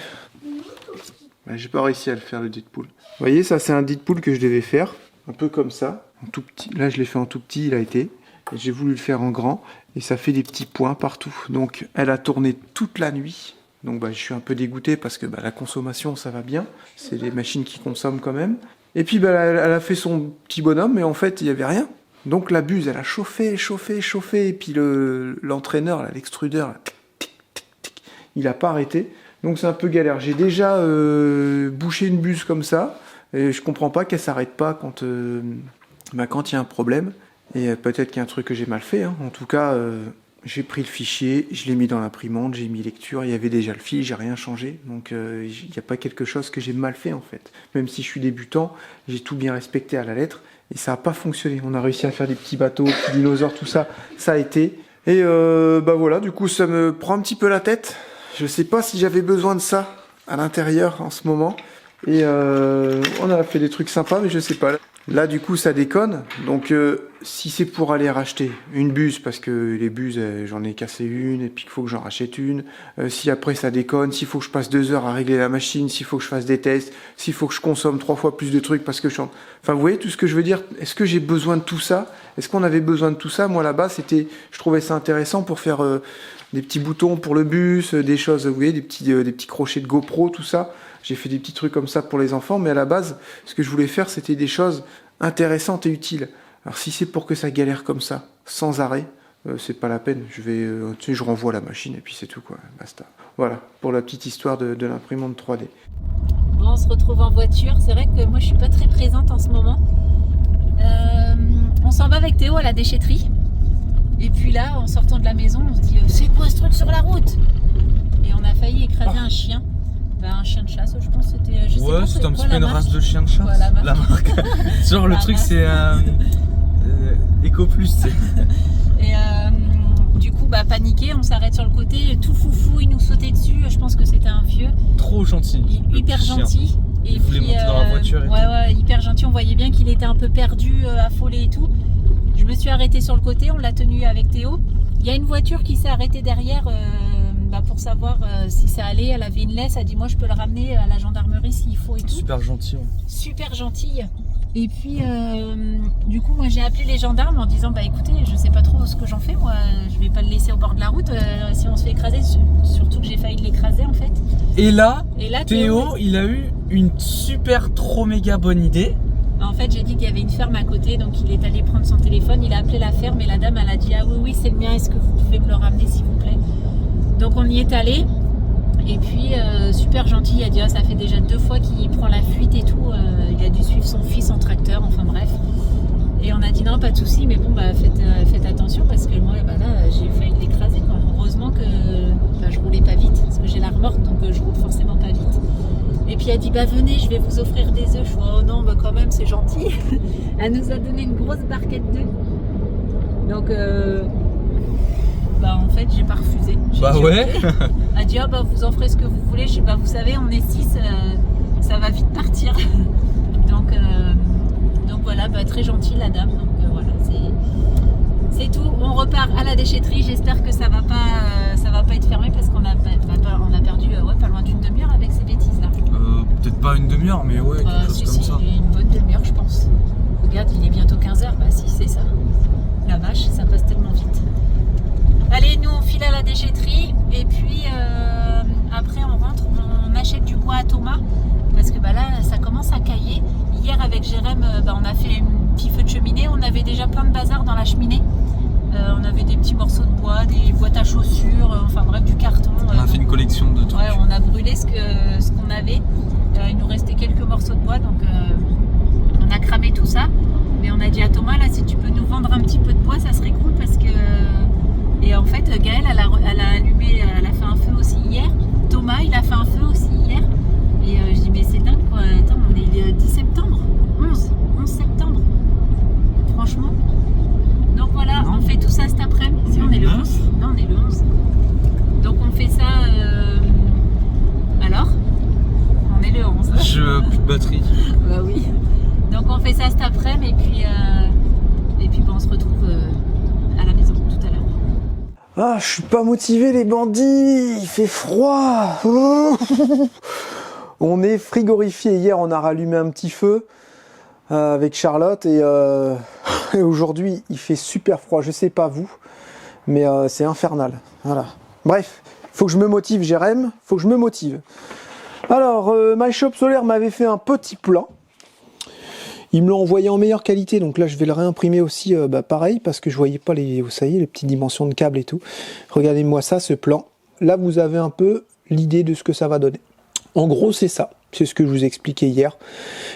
J'ai pas réussi à le faire, le Deadpool. Vous voyez, ça c'est un Deadpool que je devais faire. Un peu comme ça. En tout petit. Là, je l'ai fait en tout petit, il a été. Et j'ai voulu le faire en grand. Et ça fait des petits points partout. Donc elle a tourné toute la nuit. Donc je suis un peu dégoûté parce que la consommation ça va bien. C'est des machines qui consomment quand même. Et puis elle a fait son petit bonhomme mais en fait il n'y avait rien. Donc la buse elle a chauffé. Et puis l'entraîneur, l'extrudeur, là, tic, tic, tic, tic, il a pas arrêté. Donc c'est un peu galère. J'ai déjà bouché une buse comme ça. Et je comprends pas qu'elle s'arrête pas quand il y a un problème. Et peut-être qu'il y a un truc que j'ai mal fait. Hein. En tout cas, j'ai pris le fichier, je l'ai mis dans l'imprimante, j'ai mis lecture, il y avait déjà le fil, j'ai rien changé. Donc il n'y a pas quelque chose que j'ai mal fait en fait. Même si je suis débutant, j'ai tout bien respecté à la lettre. Et ça n'a pas fonctionné. On a réussi à faire des petits bateaux, petits dinosaures, tout ça. Ça a été. Et bah voilà, du coup ça me prend un petit peu la tête. Je sais pas si j'avais besoin de ça à l'intérieur en ce moment. Et on a fait des trucs sympas, mais je sais pas. Là du coup ça déconne. Donc si c'est pour aller racheter une buse, parce que les buses j'en ai cassé une et puis qu'il faut que j'en rachète une. Si après ça déconne, s'il faut que je passe 2 heures à régler la machine, s'il faut que je fasse des tests, s'il faut que je consomme 3 fois plus de trucs parce que je suis Enfin vous voyez tout ce que je veux dire. Est-ce que j'ai besoin de tout ça? Est-ce qu'on avait besoin de tout ça? Moi là-bas je trouvais ça intéressant pour faire des petits boutons pour le bus, des choses, vous voyez, des petits crochets de GoPro, tout ça. J'ai fait des petits trucs comme ça pour les enfants, mais à la base, ce que je voulais faire, c'était des choses intéressantes et utiles. Alors si c'est pour que ça galère comme ça, sans arrêt, c'est pas la peine. Je renvoie la machine et puis c'est tout, quoi. Basta. Voilà, pour la petite histoire de l'imprimante 3D. Bon, on se retrouve en voiture. C'est vrai que moi, je suis pas très présente en ce moment. On s'en va avec Théo à la déchetterie. Et puis là, en sortant de la maison, on se dit c'est quoi ce truc sur la route? Et on a failli écraser un chien. Un chien de chasse, je pense que c'était. Ouais, c'était un petit peu une race de chien de chasse. Voilà, la marque. Genre le truc c'est Eco Plus, tu sais. Et du coup, paniqué, on s'arrête sur le côté, tout foufou, il nous sautait dessus. Je pense que c'était un vieux. Trop gentil. Hyper gentil. Et il voulait monter dans la voiture. Ouais, hyper gentil. On voyait bien qu'il était un peu perdu, affolé et tout. Je me suis arrêtée sur le côté, on l'a tenu avec Théo. Il y a une voiture qui s'est arrêtée derrière. Pour savoir si ça allait, elle avait une laisse, elle a dit moi je peux le ramener à la gendarmerie s'il faut et tout. Super gentil. Ouais. Super gentille. Et puis du coup moi j'ai appelé les gendarmes en disant écoutez je sais pas trop ce que j'en fais, moi je vais pas le laisser au bord de la route si on se fait écraser, surtout que j'ai failli l'écraser en fait. Et là Théo il a eu une super trop méga bonne idée. En fait j'ai dit qu'il y avait une ferme à côté, donc il est allé prendre son téléphone, il a appelé la ferme et la dame elle a dit ah oui c'est le mien, est-ce que vous pouvez me le ramener s'il vous plaît? Donc on y est allé et puis super gentil, il a dit ça fait déjà 2 fois qu'il prend la fuite et tout, il a dû suivre son fils en tracteur, enfin bref. Et on a dit non pas de souci, mais bon faites attention parce que moi là j'ai failli l'écraser quoi. Heureusement que je roulais pas vite parce que j'ai la remorque donc je roule forcément pas vite. Et puis elle a dit venez je vais vous offrir des œufs. Je fais oh non quand même c'est gentil. Elle nous a donné une grosse barquette d'œufs. Donc en fait j'ai pas refusé. Ouais. Elle a dit vous en ferez ce que vous voulez. Je sais pas, vous savez on est 6, ça va vite partir. donc voilà, très gentille la dame. Donc voilà, c'est tout. On repart à la déchetterie. J'espère que ça va pas être fermé parce qu'on a perdu pas loin d'une demi-heure avec ces bêtises là. Peut-être pas une demi-heure, mais ouais, quelque chose comme ça. Une bonne demi-heure je pense. Regarde, il est bientôt 15h. Si c'est ça. La vache, ça passe tellement vite. Allez, nous on file à la déchetterie et puis après on rentre, on achète du bois à Thomas parce que là ça commence à cailler. Hier avec Jérém, on a fait un petit feu de cheminée, on avait déjà plein de bazar dans la cheminée. On avait des petits morceaux de bois, des boîtes à chaussures, enfin bref du carton. On a fait une collection de trucs. Ouais, on a brûlé ce qu'on avait. Il nous restait quelques morceaux de bois donc on a cramé tout ça. Mais on a dit à Thomas là si tu peux nous vendre un petit peu de bois ça serait cool parce que... Et en fait, Gaëlle, elle a fait un feu aussi hier. Thomas, il a fait un feu aussi hier. Et je dis, mais c'est dingue quoi. Attends, on est le 10 septembre. 11 septembre. Franchement. Donc voilà, on fait tout ça cet après-midi. Si on est le 11. Non, on est le 11. Donc on fait ça. Alors on est le 11. Plus de batterie. Oui. Donc on fait ça cet après-midi et puis on se retrouve à la maison tout à l'heure. Ah, je suis pas motivé les bandits, il fait froid. On est frigorifié. Hier, on a rallumé un petit feu avec Charlotte et aujourd'hui, il fait super froid. Je sais pas vous, mais c'est infernal. Voilà. Bref, faut que je me motive, Jérém. Faut que je me motive. Alors, My Shop Solaire m'avait fait un petit plan. Il me l'a envoyé en meilleure qualité, donc là je vais le réimprimer aussi pareil, parce que je voyais pas les petites dimensions de câbles et tout. Regardez-moi ça, ce plan. Là vous avez un peu l'idée de ce que ça va donner. En gros c'est ça, c'est ce que je vous expliquais hier.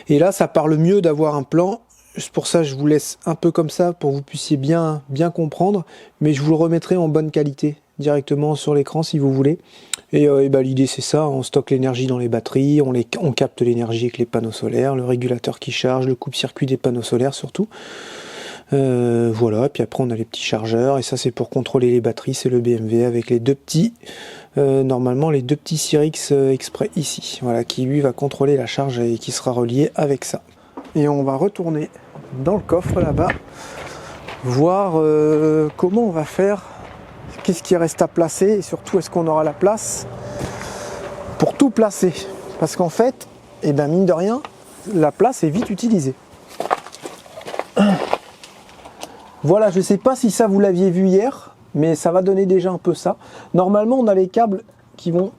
Et là ça parle mieux d'avoir un plan, c'est pour ça que je vous laisse un peu comme ça, pour que vous puissiez bien comprendre, mais je vous le remettrai en bonne qualité, directement sur l'écran si vous voulez. Et l'idée c'est ça, on stocke l'énergie dans les batteries, on capte l'énergie avec les panneaux solaires, le régulateur qui charge, le coupe-circuit des panneaux solaires surtout. Voilà, puis après on a les petits chargeurs, et ça c'est pour contrôler les batteries, c'est le BMW avec les deux petits, normalement les deux petits Cyrix exprès ici, voilà, qui lui va contrôler la charge et qui sera relié avec ça. Et on va retourner dans le coffre là-bas, voir comment on va faire, qu'est-ce qui reste à placer, et surtout est-ce qu'on aura la place pour tout placer, parce qu'en fait, eh ben mine de rien, la place est vite utilisée. Voilà, je ne sais pas si ça vous l'aviez vu hier, mais ça va donner déjà un peu ça. Normalement, on a les câbles qui vont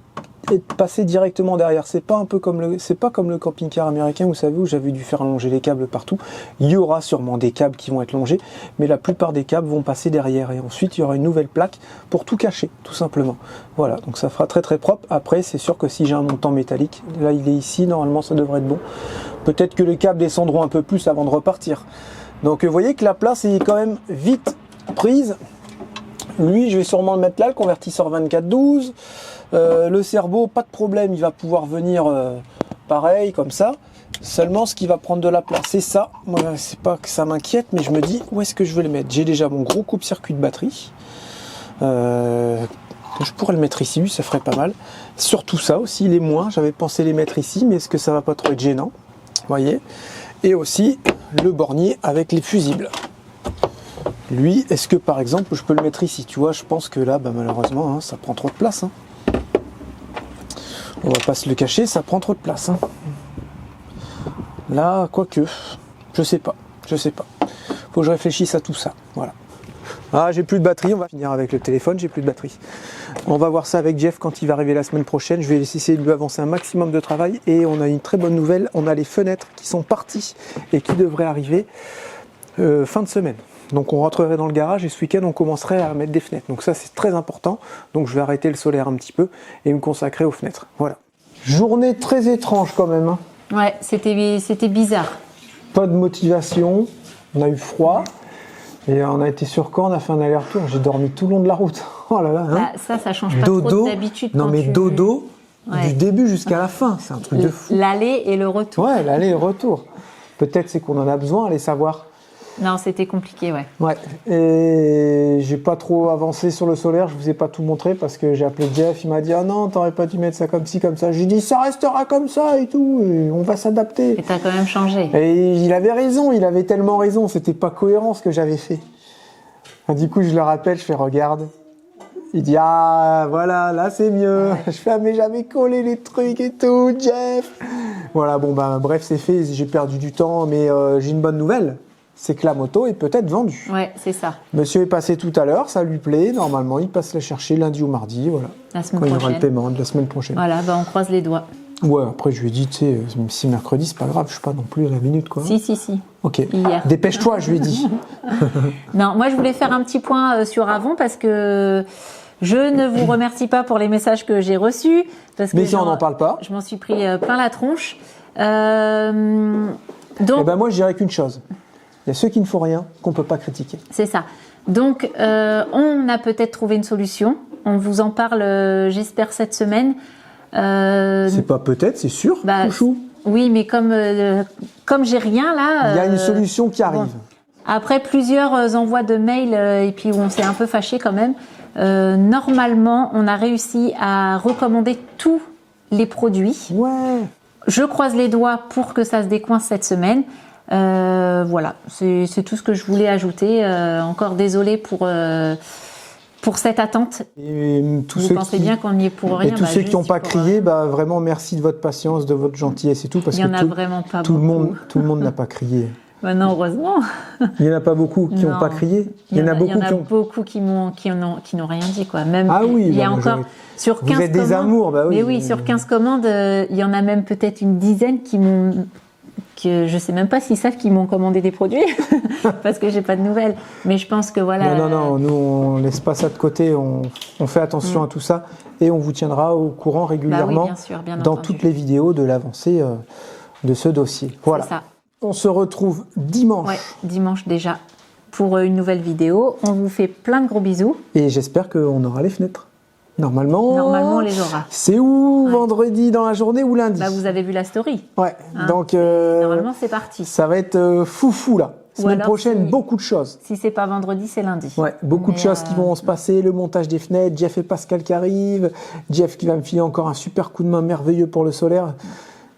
être passés directement derrière. C'est pas comme le camping-car américain, vous savez, où j'avais dû faire longer les câbles partout. Il y aura sûrement des câbles qui vont être longés, mais la plupart des câbles vont passer derrière. Et ensuite, il y aura une nouvelle plaque pour tout cacher, tout simplement. Voilà, donc ça fera très très propre. Après, c'est sûr que si j'ai un montant métallique, là il est ici, normalement ça devrait être bon. Peut-être que les câbles descendront un peu plus avant de repartir. Donc vous voyez que la place est quand même vite prise. Lui, je vais sûrement le mettre là, le convertisseur 24-12. Le cerveau, pas de problème, il va pouvoir venir pareil, comme ça. Seulement, ce qui va prendre de la place, c'est ça. Moi, c'est pas que ça m'inquiète, mais je me dis, où est-ce que je vais le mettre? J'ai déjà mon gros coupe-circuit de batterie. Je pourrais le mettre ici, ça ferait pas mal. Surtout ça aussi, les moins, j'avais pensé les mettre ici, mais est-ce que ça va pas trop être gênant? Vous voyez? Et aussi le bornier avec les fusibles. Lui, est-ce que par exemple je peux le mettre ici? Tu vois, je pense que là, bah, malheureusement, hein, ça prend trop de place. Hein. On va pas se le cacher, ça prend trop de place. Hein. Là, quoique, je sais pas. Faut que je réfléchisse à tout ça. Voilà. Ah, j'ai plus de batterie, on va finir avec le téléphone, j'ai plus de batterie. On va voir ça avec Jeff quand il va arriver la semaine prochaine. Je vais essayer de lui avancer un maximum de travail. Et on a une très bonne nouvelle, on a les fenêtres qui sont parties et qui devraient arriver fin de semaine. Donc on rentrerait dans le garage et ce week-end on commencerait à mettre des fenêtres. Donc ça c'est très important. Donc je vais arrêter le solaire un petit peu et me consacrer aux fenêtres. Voilà. Journée très étrange quand même. Hein. Ouais, c'était bizarre. Pas de motivation, on a eu froid. Et on a été sur Caen, on a fait un aller-retour, j'ai dormi tout le long de la route. Oh là là, hein. Bah, ça change pas trop d'habitude. Non mais dodo, du début jusqu'à la fin, c'est un truc de fou. L'aller et le retour. Ouais, l'aller et le retour. Peut-être c'est qu'on en a besoin, allez savoir. Non, c'était compliqué, ouais. Ouais, et j'ai pas trop avancé sur le solaire, je vous ai pas tout montré parce que j'ai appelé Jeff, il m'a dit « Ah non, t'aurais pas dû mettre ça comme ci, comme ça ». J'ai dit « Ça restera comme ça et tout, et on va s'adapter ». Et t'as quand même changé. Et il avait raison, il avait tellement raison, c'était pas cohérent ce que j'avais fait. Du coup, je le rappelle, je fais « Regarde ». Il dit « Ah, voilà, là c'est mieux ». Ouais. Je fais « Ah, mais j'avais collé les trucs et tout, Jeff ». Voilà, bon, ben bref, c'est fait, j'ai perdu du temps, mais j'ai une bonne nouvelle. C'est que la moto est peut-être vendue. Ouais, c'est ça. Monsieur est passé tout à l'heure, ça lui plaît. Normalement, il passe la chercher lundi ou mardi, voilà. La semaine quand prochaine. Il y aura le paiement de la semaine prochaine. Voilà, bah on croise les doigts. Ouais, après je lui ai dit, tu sais, si mercredi, c'est pas grave, je suis pas non plus à la minute, quoi. Si. Ok. Hier. Dépêche-toi, je lui ai dit. Non, moi je voulais faire un petit point sur Avon parce que je ne vous remercie pas pour les messages que j'ai reçus. Parce que mais si on n'en parle pas. Je m'en suis pris plein la tronche. Donc, eh ben moi, je dirais qu'une chose. Il y a ceux qui ne font rien qu'on ne peut pas critiquer. C'est ça. Donc, on a peut-être trouvé une solution. On vous en parle, j'espère, cette semaine. C'est pas peut-être, c'est sûr, chouchou. Oui, mais comme j'ai rien là... Il y a une solution qui arrive. Bon. Après plusieurs envois de mails et puis où on s'est un peu fâché quand même, normalement, on a réussi à recommander tous les produits. Ouais. Je croise les doigts pour que ça se décoince cette semaine. Voilà, c'est tout ce que je voulais ajouter. Encore désolé pour cette attente. Et vous pensez bien qu'on y est pour rien. Et tous ceux qui n'ont pas crié, vraiment merci de votre patience, de votre gentillesse et tout. Parce il y en que a vraiment pas tout beaucoup. Tout le monde n'a pas crié. Non, heureusement. Il n'y en a pas beaucoup qui n'ont pas crié. Il y en a beaucoup qui n'ont rien dit, quoi. Même, ah oui, il y a encore sur 15 vous êtes des amours, bah oui. Mais oui, sur 15 commandes, il y en a même peut-être une dizaine qui m'ont... que je sais même pas s'ils savent qu'ils m'ont commandé des produits parce que j'ai pas de nouvelles. Mais je pense que voilà. Non, nous on laisse pas ça de côté, on fait attention à tout ça et on vous tiendra au courant régulièrement bien sûr, bien dans entendu. toutes les vidéos de l'avancée de ce dossier. Voilà. C'est ça. On se retrouve dimanche. Ouais, dimanche déjà pour une nouvelle vidéo. On vous fait plein de gros bisous. Et j'espère qu'on aura les fenêtres. Normalement, on les aura. C'est où vendredi dans la journée ou lundi? Vous avez vu la story. Ouais. Hein, donc normalement c'est parti. Ça va être foufou là. Semaine alors, prochaine, si- beaucoup de choses. Si c'est pas vendredi, c'est lundi. Ouais, beaucoup de Mais, choses qui vont se passer, le montage des fenêtres, Jeff et Pascal qui arrivent, Jeff qui va me filer encore un super coup de main merveilleux pour le solaire.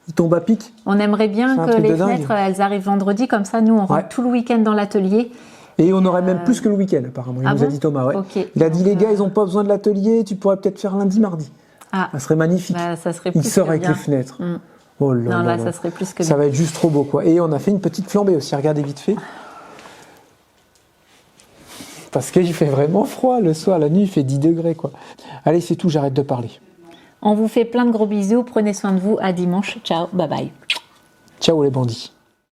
Il tombe à pic. On aimerait bien C'est un que truc les de dingue. fenêtres, elles arrivent vendredi, comme ça, nous, on rentre Ouais. tout le week-end dans l'atelier. Et on aurait même plus que le week-end, apparemment. Il Ah nous a bon dit Thomas, ouais. Ok. Il a dit, Donc, les gars, ils n'ont pas besoin de l'atelier, tu pourrais peut-être faire lundi, mardi. Ah, Ça serait magnifique. bah, ça serait Il plus sort que avec bien. les fenêtres. Mm. Oh là Non, là là, là. ça serait plus que Ça bien. va être juste trop beau, quoi. Et on a fait une petite flambée aussi, regardez vite fait. Parce qu'il fait vraiment froid le soir, la nuit il fait 10 degrés, quoi. Allez, c'est tout, j'arrête de parler. On vous fait plein de gros bisous. Prenez soin de vous. À dimanche. Ciao. Bye bye. Ciao les bandits.